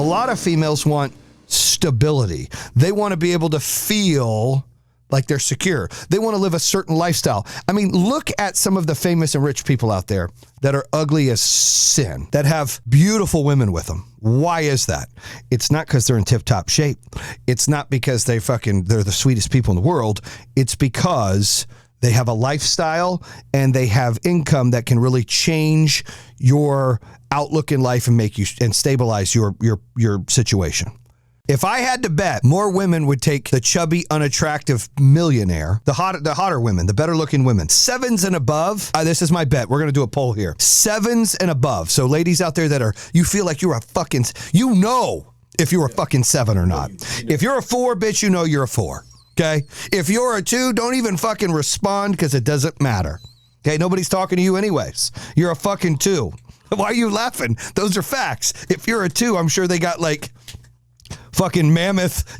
lot of females want stability. They want to be able to feel like they're secure. They want to live a certain lifestyle. I mean, look at some of the famous and rich people out there that are ugly as sin, that have beautiful women with them. Why is that? It's not because they're in tip-top shape. It's not because they're the sweetest people in the world. It's because they have a lifestyle and they have income that can really change your outlook in life and make you and stabilize your situation. If I had to bet, more women would take the chubby, unattractive millionaire, the hotter women, the better looking women. 7s and above, this is my bet. We're going to do a poll here. 7s and above. So ladies out there that you feel like you're a fucking, if you're a fucking 7 or not. If you're a 4, bitch, you're a 4. Okay? If you're a 2, don't even fucking respond because it doesn't matter. Okay? Nobody's talking to you anyways. You're a fucking 2. Why are you laughing? Those are facts. If you're a 2, I'm sure they got like fucking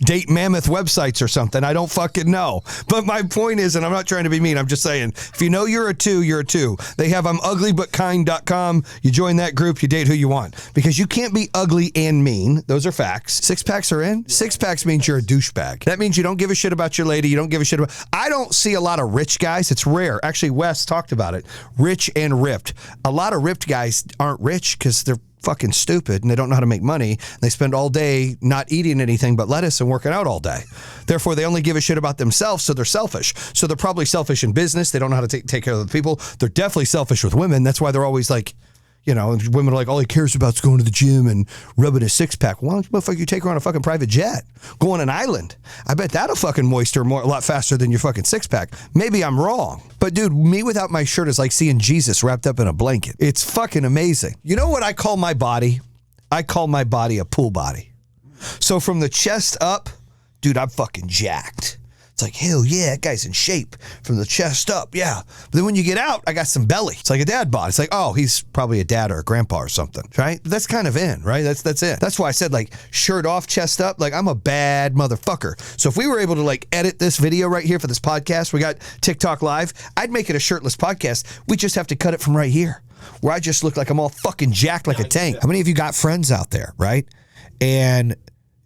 date mammoth websites or something. I don't fucking know. But my point is, and I'm not trying to be mean, I'm just saying, if you know you're a 2, you're a 2. They have uglyButKind.com. You join that group, you date who you want. Because you can't be ugly and mean. Those are facts. 6-packs are in. 6-packs means you're a douchebag. That means you don't give a shit about your lady. You don't give a shit about... I don't see a lot of rich guys. It's rare. Actually, Wes talked about it. Rich and ripped. A lot of ripped guys aren't rich because they're fucking stupid and they don't know how to make money. They spend all day not eating anything but lettuce and working out all day. Therefore, they only give a shit about themselves, so they're selfish. So they're probably selfish in business. They don't know how to take care of the people. They're definitely selfish with women. That's why they're always like, women are like, all he cares about is going to the gym and rubbing his 6-pack. Why don't you take her on a fucking private jet? Go on an island. I bet that'll fucking moist her a lot faster than your fucking 6-pack. Maybe I'm wrong. But dude, me without my shirt is like seeing Jesus wrapped up in a blanket. It's fucking amazing. You know what I call my body? I call my body a pool body. So from the chest up, dude, I'm fucking jacked. It's like, hell yeah, that guy's in shape from the chest up, yeah. But then when you get out, I got some belly. It's like a dad bod. It's like, oh, he's probably a dad or a grandpa or something, right? That's kind of in, right? That's it. That's why I said like shirt off, chest up. Like I'm a bad motherfucker. So if we were able to like edit this video right here for this podcast, we got TikTok Live, I'd make it a shirtless podcast. We just have to cut it from right here where I just look like I'm all fucking jacked like a tank. How many of you got friends out there, right? And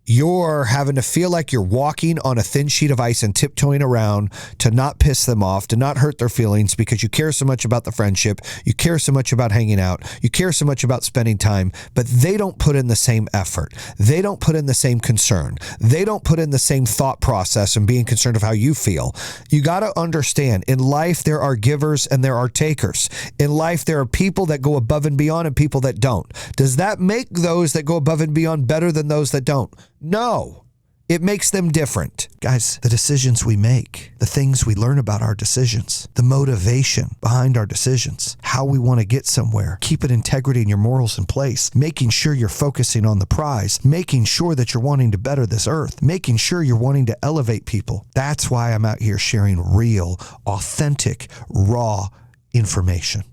you're having to feel like you're walking on a thin sheet of ice and tiptoeing around to not piss them off, to not hurt their feelings because you care so much about the friendship, you care so much about hanging out, you care so much about spending time, but they don't put in the same effort. They don't put in the same concern. They don't put in the same thought process and being concerned of how you feel. You got to understand, in life, there are givers and there are takers. In life, there are people that go above and beyond and people that don't. Does that make those that go above and beyond better than those that don't? No, it makes them different. Guys, the decisions we make, the things we learn about our decisions, the motivation behind our decisions, how we want to get somewhere, keeping integrity in your morals in place, making sure you're focusing on the prize, making sure that you're wanting to better this earth, making sure you're wanting to elevate people. That's why I'm out here sharing real, authentic, raw information.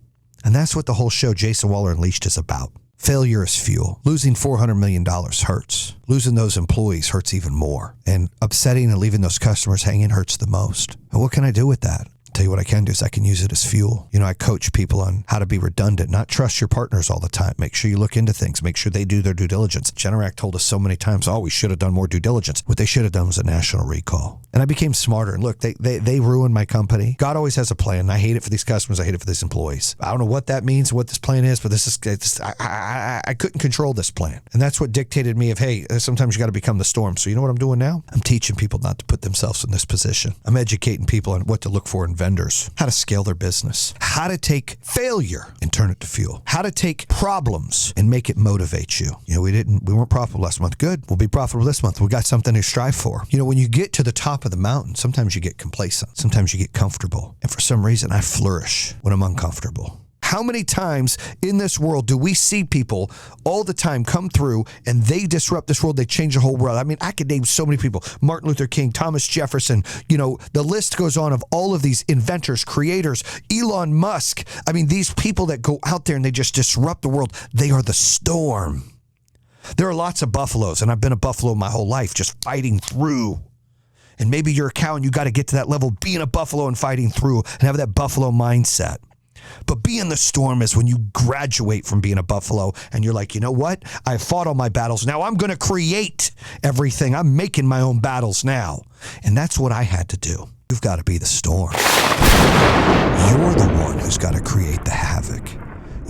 And that's what the whole show Jason Waller Unleashed is about. Failure is fuel. Losing $400 million hurts. Losing those employees hurts even more. And upsetting and leaving those customers hanging hurts the most. And what can I do with that? Tell you what I can do is I can use it as fuel. I coach people on how to be redundant, not trust your partners all the time. Make sure you look into things. Make sure they do their due diligence. Generac told us so many times, we should have done more due diligence. What they should have done was a national recall. And I became smarter. And look, they ruined my company. God always has a plan. I hate it for these customers. I hate it for these employees. I don't know what that means, what this plan is, but I couldn't control this plan. And that's what dictated me of, hey, sometimes you got to become the storm. So you know what I'm doing now? I'm teaching people not to put themselves in this position. I'm educating people on what to look for in vendors, how to scale their business, how to take failure and turn it to fuel, how to take problems and make it motivate you. We weren't profitable last month. Good. We'll be profitable this month. We got something to strive for. When you get to the top of the mountain, sometimes you get complacent. Sometimes you get comfortable. And for some reason, I flourish when I'm uncomfortable. How many times in this world do we see people all the time come through and they disrupt this world, they change the whole world? I mean, I could name so many people. Martin Luther King, Thomas Jefferson, the list goes on of all of these inventors, creators, Elon Musk. I mean, these people that go out there and they just disrupt the world, they are the storm. There are lots of buffaloes, and I've been a buffalo my whole life, just fighting through. And maybe you're a cow and you got to get to that level, being a buffalo and fighting through and have that buffalo mindset. But be in the storm is when you graduate from being a buffalo and you're like, you know what? I fought all my battles. Now I'm going to create everything. I'm making my own battles now. And that's what I had to do. You've got to be the storm. You're the one who's got to create the havoc.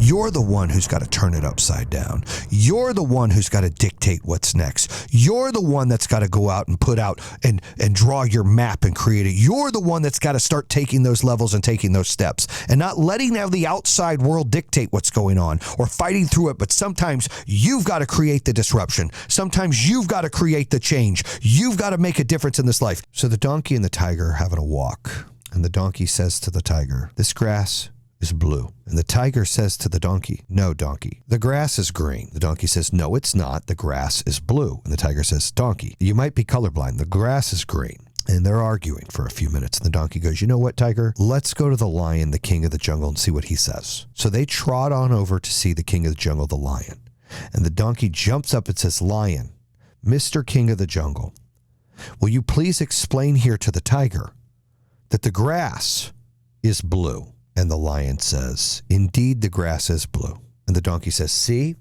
You're the one who's got to turn it upside down. You're the one who's got to dictate what's next. You're the one that's got to go out and put out and draw your map and create it. You're the one that's got to start taking those levels and taking those steps and not letting now the outside world dictate what's going on or fighting through it. But sometimes you've got to create the disruption. Sometimes you've got to create the change. You've got to make a difference in this life. So the donkey and the tiger are having a walk. And the donkey says to the tiger, this grass is blue. And the tiger says to the donkey, no, donkey, the grass is green. The donkey says, no, it's not. The grass is blue. And the tiger says, donkey, you might be colorblind. The grass is green. And they're arguing for a few minutes. And the donkey goes, you know what, tiger? Let's go to the lion, the king of the jungle, and see what he says. So they trot on over to see the king of the jungle, the lion. And the donkey jumps up and says, lion, Mr. King of the Jungle, will you please explain here to the tiger that the grass is blue? And the lion says, indeed, the grass is blue. And the donkey says, see,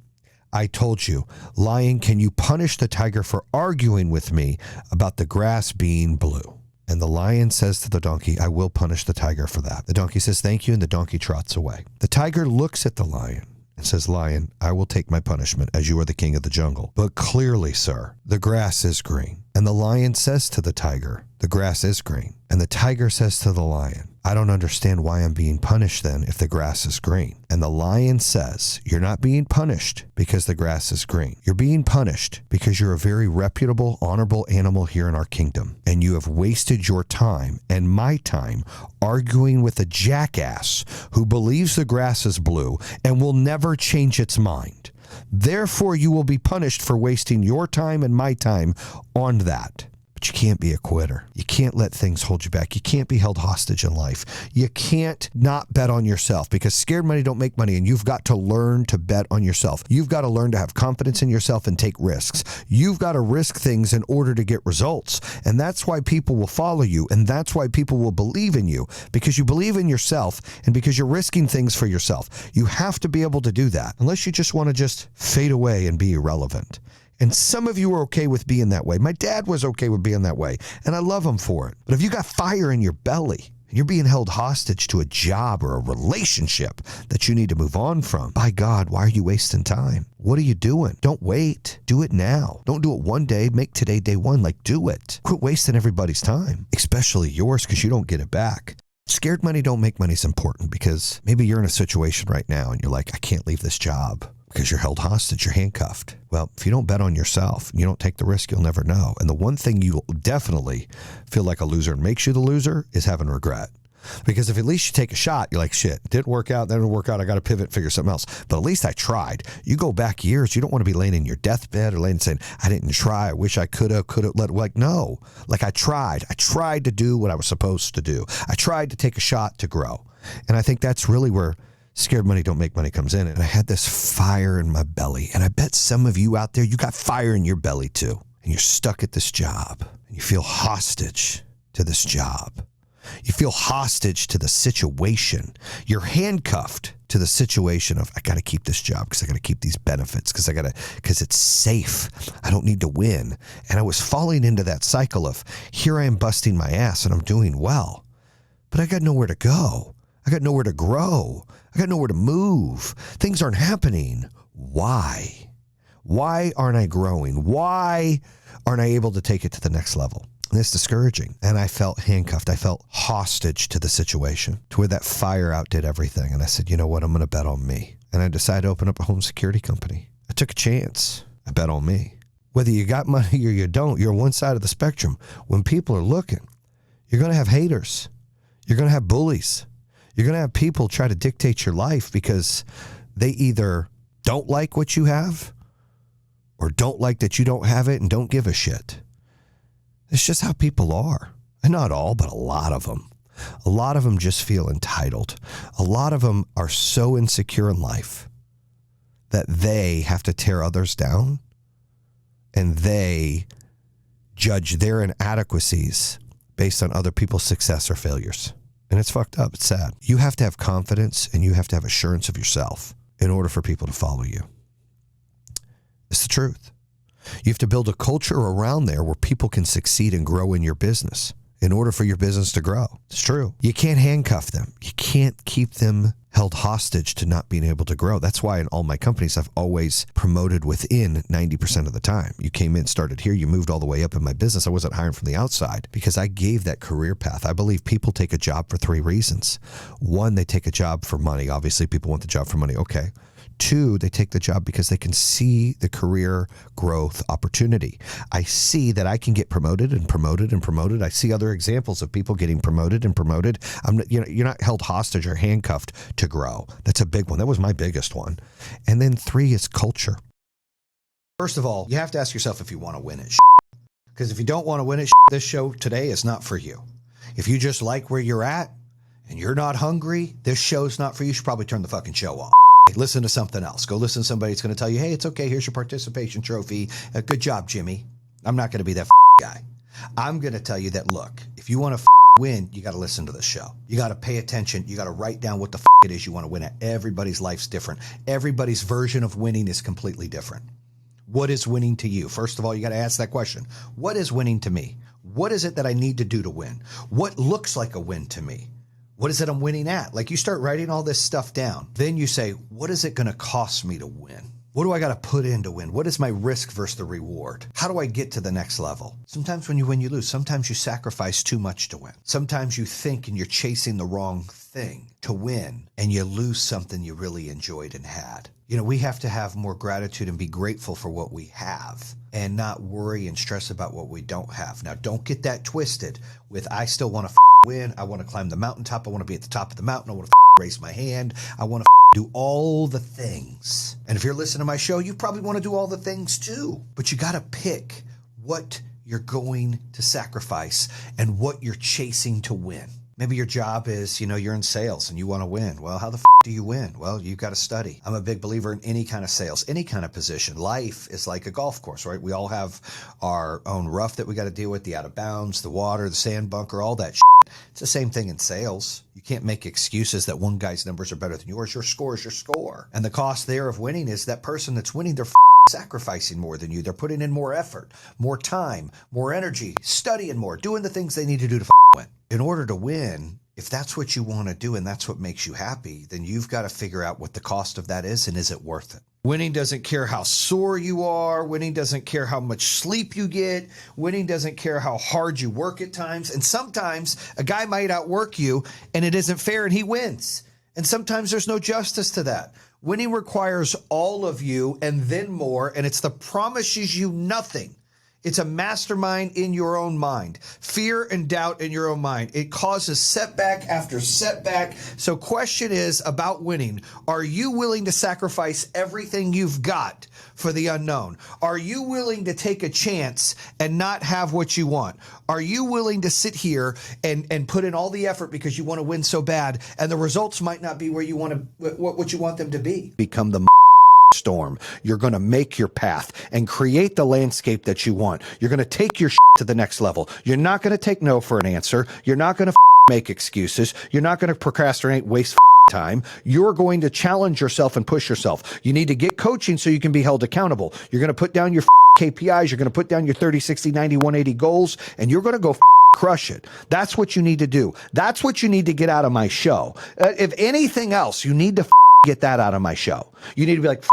I told you. Lion, can you punish the tiger for arguing with me about the grass being blue? And the lion says to the donkey, I will punish the tiger for that. The donkey says, thank you, and the donkey trots away. The tiger looks at the lion and says, lion, I will take my punishment as you are the king of the jungle. But clearly, sir, the grass is green. And the lion says to the tiger, the grass is green. And the tiger says to the lion, I don't understand why I'm being punished then if the grass is green. And the lion says, you're not being punished because the grass is green. You're being punished because you're a very reputable, honorable animal here in our kingdom. And you have wasted your time and my time arguing with a jackass who believes the grass is blue and will never change its mind. Therefore, you will be punished for wasting your time and my time on that. But you can't be a quitter. You can't let things hold you back. You can't be held hostage in life. You can't not bet on yourself because scared money don't make money, and you've got to learn to bet on yourself. You've got to learn to have confidence in yourself and take risks. You've got to risk things in order to get results, and that's why people will follow you, and that's why people will believe in you, because you believe in yourself and because you're risking things for yourself. You have to be able to do that, unless you just want to just fade away and be irrelevant. And some of you are okay with being that way. My dad was okay with being that way, and I love him for it. But if you got fire in your belly, and you're being held hostage to a job or a relationship that you need to move on from, by God, why are you wasting time? What are you doing? Don't wait. Do it now. Don't do it one day. Make today day one. Do it. Quit wasting everybody's time, especially yours, because you don't get it back. Scared money don't make money is important because maybe you're in a situation right now and you're like, I can't leave this job. Because you're held hostage, you're handcuffed. Well, if you don't bet on yourself and you don't take the risk, you'll never know. And the one thing you'll definitely feel like a loser and makes you the loser is having regret. Because if at least you take a shot, you're like, shit, didn't work out, didn't work out, I got to pivot, figure something else. But at least I tried. You go back years, you don't want to be laying in your deathbed or laying saying, I didn't try, I wish I could have, no. I tried. I tried to do what I was supposed to do. I tried to take a shot to grow. And I think that's really where scared money don't make money comes in. And I had this fire in my belly. And I bet some of you out there, you got fire in your belly too. And you're stuck at this job. And you feel hostage to this job. You feel hostage to the situation. You're handcuffed to the situation of, I got to keep this job because I got to keep these benefits because it's safe. I don't need to win. And I was falling into that cycle of, here I am busting my ass and I'm doing well. But I got nowhere to go. I got nowhere to grow. I got nowhere to move. Things aren't happening. Why? Why aren't I growing? Why aren't I able to take it to the next level? And it's discouraging. And I felt handcuffed. I felt hostage to the situation, to where that fire outdid everything. And I said, you know what? I'm going to bet on me. And I decided to open up a home security company. I took a chance. I bet on me. Whether you got money or you don't, you're on one side of the spectrum. When people are looking, you're going to have haters. You're going to have bullies. You're going to have people try to dictate your life because they either don't like what you have or don't like that you don't have it and don't give a shit. It's just how people are. And not all, but a lot of them. A lot of them just feel entitled. A lot of them are so insecure in life that they have to tear others down and they judge their inadequacies based on other people's success or failures. And it's fucked up. It's sad. You have to have confidence and you have to have assurance of yourself in order for people to follow you. It's the truth. You have to build a culture around there where people can succeed and grow in your business in order for your business to grow. It's true. You can't handcuff them. You can't keep them held hostage to not being able to grow. That's why in all my companies, I've always promoted within 90% of the time. You came in, started here, you moved all the way up in my business. I wasn't hiring from the outside because I gave that career path. I believe people take a job for 3 reasons. 1, they take a job for money. Obviously, people want the job for money. Okay. 2, they take the job because they can see the career growth opportunity. I see that I can get promoted and promoted and promoted. I see other examples of people getting promoted and promoted. You're not held hostage or handcuffed to grow. That's a big one. That was my biggest one. And then 3 is culture. First of all, you have to ask yourself if you want to win it. Because if you don't want to win it, this show today is not for you. If you just like where you're at and you're not hungry, this show's not for you. You should probably turn the fucking show off. Listen to something else. Go listen to somebody that's going to tell you, hey, it's okay. Here's your participation trophy. Good job, Jimmy. I'm not going to be that guy. I'm going to tell you that, look, if you want to win, you got to listen to this show. You got to pay attention. You got to write down what the it is you want to win at. Everybody's life's different. Everybody's version of winning is completely different. What is winning to you? First of all, you got to ask that question. What is winning to me? What is it that I need to do to win? What looks like a win to me? What is it I'm winning at? Like, you start writing all this stuff down. Then you say, what is it going to cost me to win? What do I got to put in to win? What is my risk versus the reward? How do I get to the next level? Sometimes when you win, you lose. Sometimes you sacrifice too much to win. Sometimes you think and you're chasing the wrong thing to win, and you lose something you really enjoyed and had. You know, we have to have more gratitude and be grateful for what we have and not worry and stress about what we don't have. Now, don't get that twisted with, I still want to win. I want to climb the mountaintop. I want to be at the top of the mountain. I want to raise my hand. I want to do all the things. And if you're listening to my show, you probably want to do all the things too. But you got to pick what you're going to sacrifice and what you're chasing to win. Maybe your job is, you're in sales and you want to win. Well, how the do you win? Well, you've got to study. I'm a big believer in any kind of sales, any kind of position. Life is like a golf course, right? We all have our own rough that we got to deal with, the out of bounds, the water, the sand bunker, all that shit. It's the same thing in sales. You can't make excuses that one guy's numbers are better than yours. Your score is your score. And the cost there of winning is that person that's winning, they're sacrificing more than you. They're putting in more effort, more time, more energy, studying more, doing the things they need to do to win. In order to win, if that's what you want to do and that's what makes you happy, then you've got to figure out what the cost of that is and is it worth it? Winning doesn't care how sore you are. Winning doesn't care how much sleep you get. Winning doesn't care how hard you work at times. And sometimes a guy might outwork you and it isn't fair and he wins. And sometimes there's no justice to that. Winning requires all of you and then more, and it's the promises you nothing. It's a mastermind in your own mind. Fear and doubt in your own mind. It causes setback after setback. So question is about winning. Are you willing to sacrifice everything you've got for the unknown? Are you willing to take a chance and not have what you want? Are you willing to sit here and put in all the effort because you want to win so bad and the results might not be where you want to, what you want them to be? Become the storm. You're going to make your path and create the landscape that you want. You're going to take your to the next level. You're not going to take no for an answer. You're not going to make excuses. You're not going to procrastinate, waste time. You're going to challenge yourself and push yourself. You need to get coaching so you can be held accountable. You're going to put down your KPIs. You're going to put down your 30, 60, 90, 180 goals, and you're going to go crush it. That's what you need to do. That's what you need to get out of my show. If anything else, you need to get that out of my show. You need to be like,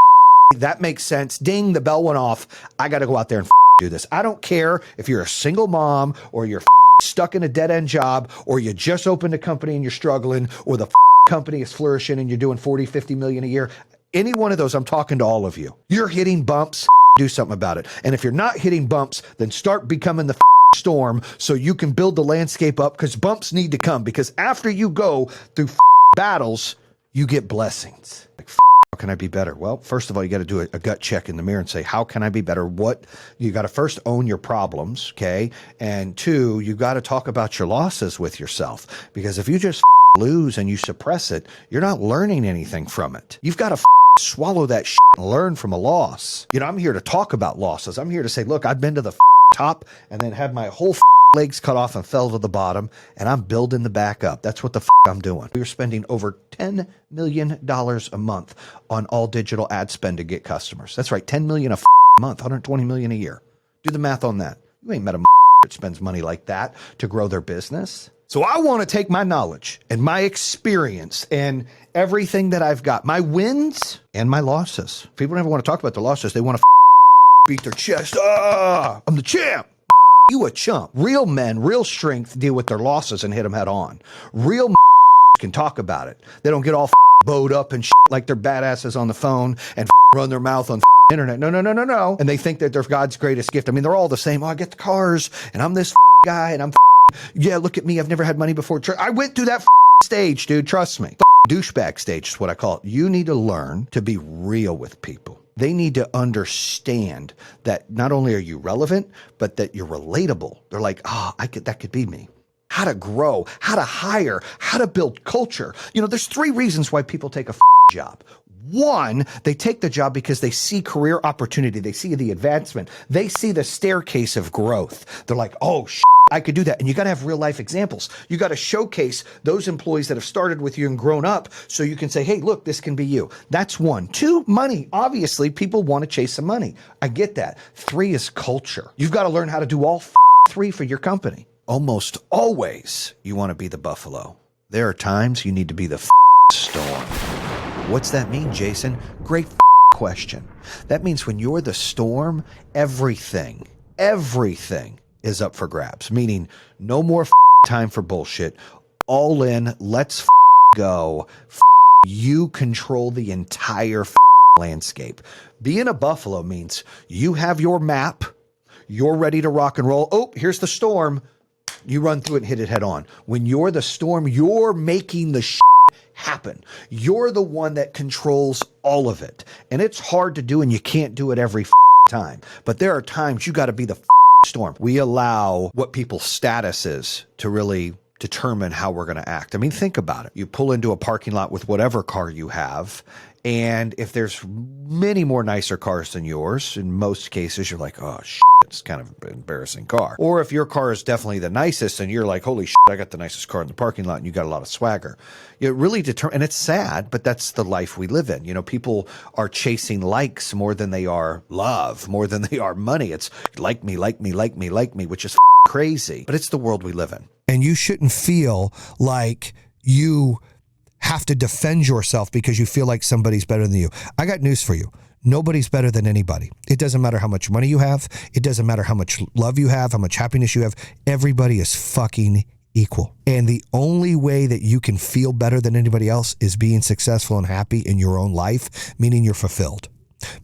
that makes sense. Ding, the bell went off. I got to go out there and do this. I don't care if you're a single mom or you're stuck in a dead-end job or you just opened a company and you're struggling or the company is flourishing and you're doing 40, 50 million a year. Any one of those, I'm talking to all of you. You're hitting bumps. Do something about it. And if you're not hitting bumps, then start becoming the storm so you can build the landscape up, because bumps need to come, because after you go through battles, you get blessings. Like, how can I be better? Well, first of all, you got to do a gut check in the mirror and say, how can I be better? What you got to first own your problems. Okay. And 2, you got to talk about your losses with yourself, because if you just lose and you suppress it, you're not learning anything from it. You've got to swallow that and learn from a loss. I'm here to talk about losses. I'm here to say, look, I've been to the top and then had my whole legs cut off and fell to the bottom, and I'm building the back up. That's what the I'm doing. We were spending over $10 million a month on all digital ad spend to get customers. That's right, $10 million a month, $120 million a year. Do the math on that. You ain't met a that spends money like that to grow their business. So I want to take my knowledge and my experience and everything that I've got, my wins and my losses. People never want to talk about their losses. They want to beat their chest. I'm the champ. You a chump. Real men, real strength deal with their losses and hit them head on. Real can talk about it. They don't get all bowed up and like they're badasses on the phone and run their mouth on internet. No. And they think that they're God's greatest gift. I mean, they're all the same. Oh, I get the cars and I'm this guy and I'm yeah, look at me. I've never had money before. I went through that stage, dude. Trust me. Douchebag stage is what I call it. You need to learn to be real with people. They need to understand that not only are you relevant, but that you're relatable. They're like, that could be me. How to grow, how to hire, how to build culture. You know, there's 3 reasons why people take a job. 1, they take the job because they see career opportunity. They see the advancement. They see the staircase of growth. They're like, oh, I could do that. And you got to have real life examples. You got to showcase those employees that have started with you and grown up so you can say, hey, look, this can be you. That's 1. 2, money. Obviously, people want to chase some money. I get that. 3 is culture. You've got to learn how to do all 3 for your company. Almost always you want to be the buffalo. There are times you need to be the storm. What's that mean, Jason? Great question. That means when you're the storm, everything is up for grabs, meaning no more time for bullshit. All in, let's go. You control the entire landscape. Being a buffalo means you have your map, you're ready to rock and roll. Oh, here's the storm. You run through it and hit it head on. When you're the storm, you're making the happen. You're the one that controls all of it. And it's hard to do and you can't do it every time. But there are times you got to be the storm. We allow what people's status is to really determine how we're going to act. I mean, think about it. You pull into a parking lot with whatever car you have, and if there's many more nicer cars than yours, in most cases, you're like, oh, it's kind of an embarrassing car. Or if your car is definitely the nicest and you're like, holy I got the nicest car in the parking lot and you got a lot of swagger. It really and it's sad, but that's the life we live in. You know, people are chasing likes more than they are love, more than they are money. It's like me, which is crazy, but it's the world we live in. And you shouldn't feel like you have to defend yourself because you feel like somebody's better than you. I got news for you. Nobody's better than anybody. It doesn't matter how much money you have. It doesn't matter how much love you have, how much happiness you have. Everybody is fucking equal. And the only way that you can feel better than anybody else is being successful and happy in your own life, meaning you're fulfilled.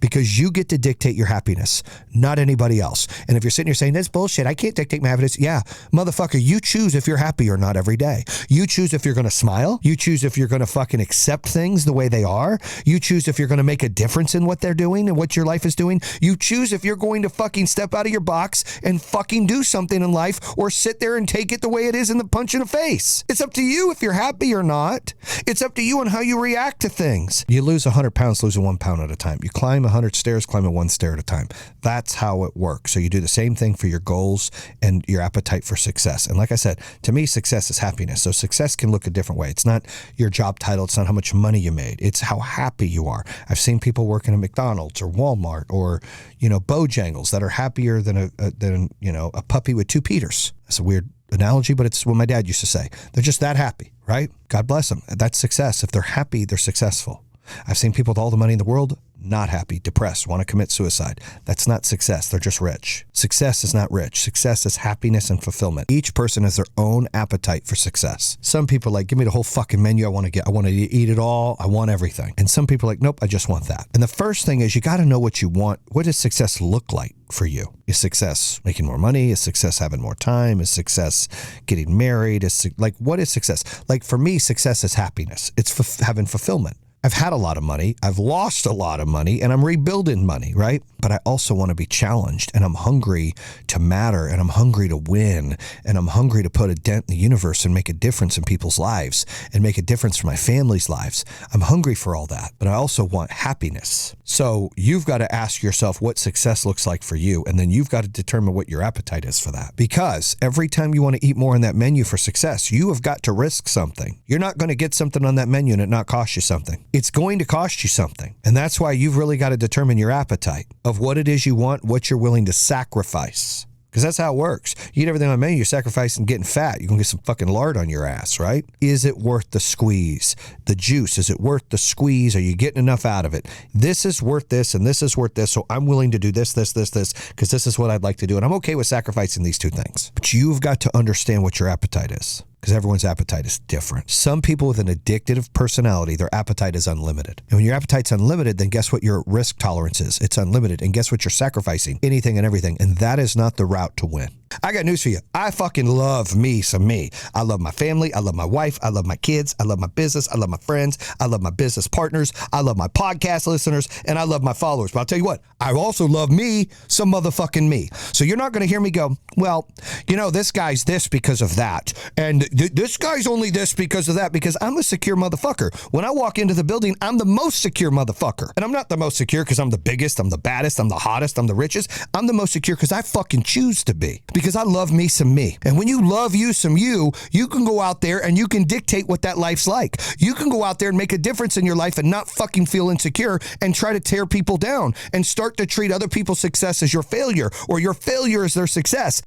Because you get to dictate your happiness, not anybody else. And if you're sitting here saying, that's bullshit, I can't dictate my happiness. Yeah, motherfucker, you choose if you're happy or not every day. You choose if you're going to smile. You choose if you're going to fucking accept things the way they are. You choose if you're going to make a difference in what they're doing and what your life is doing. You choose if you're going to fucking step out of your box and fucking do something in life or sit there and take it the way it is and the punch in the face. It's up to you if you're happy or not. It's up to you on how you react to things. You lose 100 pounds, lose it 1 pound at a time. You climb 100 stairs, climb it 1 stair at a time. That's how it works. So you do the same thing for your goals and your appetite for success. And like I said, to me, success is happiness. So success can look a different way. It's not your job title. It's not how much money you made. It's how happy you are. I've seen people working at McDonald's or Walmart or, Bojangles that are happier than a puppy with 2 Peters. That's a weird analogy, but it's what my dad used to say. They're just that happy, right? God bless them. That's success. If they're happy, they're successful. I've seen people with all the money in the world, not happy, depressed, want to commit suicide. That's not success. They're just rich. Success is not rich. Success is happiness and fulfillment. Each person has their own appetite for success. Some people are like, give me the whole fucking menu. I want to eat it all. I want everything. And some people are like, nope, I just want that. And the first thing is you got to know what you want. What does success look like for you? Is success making more money? Is success having more time? Is success getting married? What is success? Like for me, success is happiness. It's having fulfillment. I've had a lot of money, I've lost a lot of money, and I'm rebuilding money, right? But I also want to be challenged, and I'm hungry to matter, and I'm hungry to win, and I'm hungry to put a dent in the universe and make a difference in people's lives and make a difference for my family's lives. I'm hungry for all that, but I also want happiness. So you've got to ask yourself what success looks like for you, and then you've got to determine what your appetite is for that. Because every time you want to eat more on that menu for success, you have got to risk something. You're not going to get something on that menu and it not cost you something. It's going to cost you something. And that's why you've really got to determine your appetite of what it is you want, what you're willing to sacrifice. Because that's how it works. You eat everything on the menu, you're sacrificing getting fat. You're going to get some fucking lard on your ass, right? Is it worth the squeeze? The juice, is it worth the squeeze? Are you getting enough out of it? This is worth this and this is worth this. So I'm willing to do this, because this is what I'd like to do. And I'm okay with sacrificing these two things. But you've got to understand what your appetite is. Because everyone's appetite is different. Some people with an addictive personality, their appetite is unlimited. And when your appetite's unlimited, then guess what your risk tolerance is? It's unlimited. And guess what you're sacrificing? Anything and everything. And that is not the route to win. I got news for you. I fucking love me some me. I love my family. I love my wife. I love my kids. I love my business. I love my friends. I love my business partners. I love my podcast listeners. And I love my followers. But I'll tell you what, I also love me some motherfucking me. So you're not going to hear me go, well, you know, this guy's this because of that. And this guy's only this because of that, because I'm a secure motherfucker. When I walk into the building, I'm the most secure motherfucker. And I'm not the most secure because I'm the biggest, I'm the baddest, I'm the hottest, I'm the richest. I'm the most secure because I fucking choose to be. Because I love me some me. And when you love you some you can go out there and you can dictate what that life's like. You can go out there and make a difference in your life and not fucking feel insecure and try to tear people down and start to treat other people's success as your failure or your failure as their success.